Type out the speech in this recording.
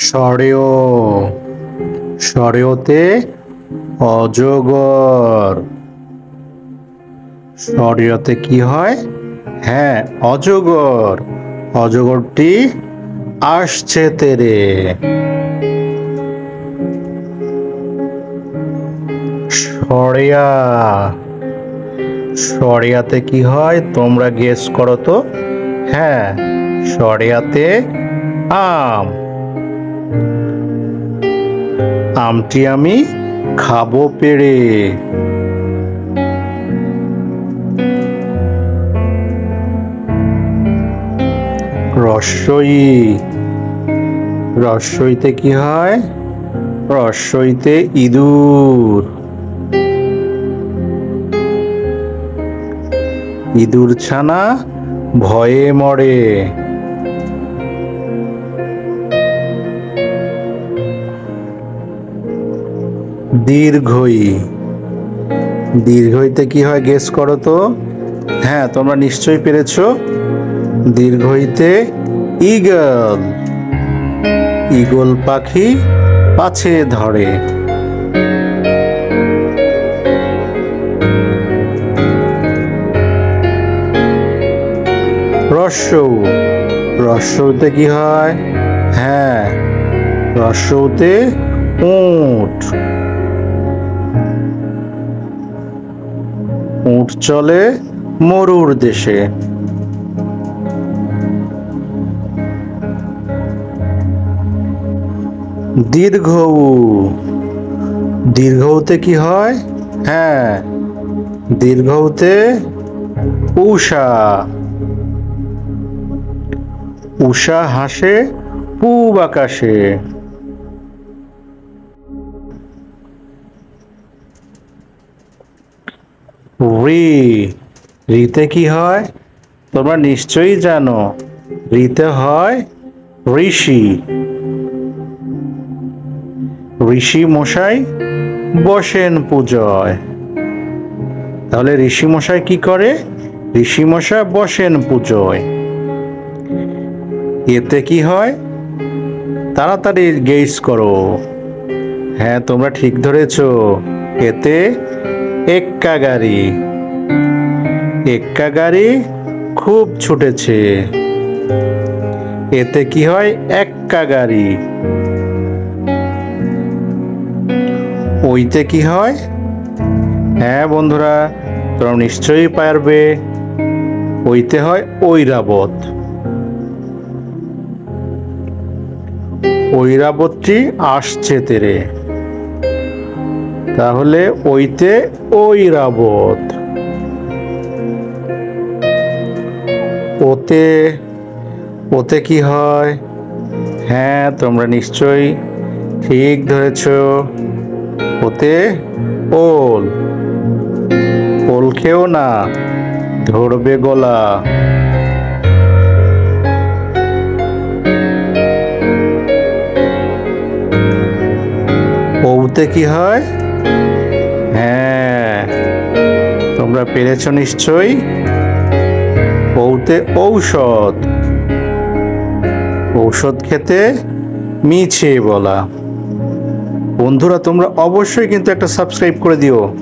সরেও সরেওতে অজগর। সরেওতে কি হয়? হ্যাঁ, অজগর। অজগরটি আসছে তেরে। সরেয়া সরেয়াতে কি হয় তোমরা গেস করো তো। হ্যাঁ, সরেয়াতে আম। আমটি আমি খাবো পেড়ে। রস্বই রস্বইতে কি হয়? রস্বইতে ইঁদুর। ইঁদুর ছানা ভয়ে মরে। দীর্ঘই দীর্ঘইতে কি হয় গেস করো তো। হ্যাঁ, তোমরা নিশ্চয়ই পেরেছো। দীর্ঘইতে ঈগল। ঈগল পাখি পাছে ধরে। রস্যৌ রস্যৌতে কি হয়? হ্যাঁ, রস্যৌতে উট। উট চলে মরুর দেশে। দীর্ঘ দীর্ঘতে কি হয়? হ্যাঁ, দীর্ঘতে উষা। উষা হাসে পূব আকাশে। রি রিতে কি হয়? তোমরা নিশ্চয়ই জানো। রিতে হয় ঋষি। ঋষি মশাই বসেন পূজয়। তাহলে ঋষি মশাই কি করে? ঋষি মশাই বসেন পূজয়। এতে কি হয়? তাড়াতাড়ি গেস করো। হ্যাঁ, তোমরা ঠিক ধরেছো। এতে এক্কা গাড়ি। এক্কা গাড়ি খুব ছুটেছে। এতে কি হয়? এক্কা গাড়ি। ওইতে কি হয়? হ্যাঁ বন্ধুরা, তোমরা নিশ্চয়ই পারবে। ওইতে হয় ঐরাবত। ঐরাবতটি আসছে তেরে। তাহলে ওইতে ঐরাবত। ওতে ওতে কি হয়? হ্যাঁ, তোমরা নিশ্চয়ই ঠিক ধরেছ। ওতে ওল। ওল খেও না, ধরবে গলা। ওতে কি হয়? হ্যাঁ, তোমরা পেরেছ নিশ্চয়ই। ওতে ঔষধ। ঔষধ খেতে মিছে বলা। বন্ধুরা, তোমরা অবশ্যই কিন্তু একটা সাবস্ক্রাইব করে দিও।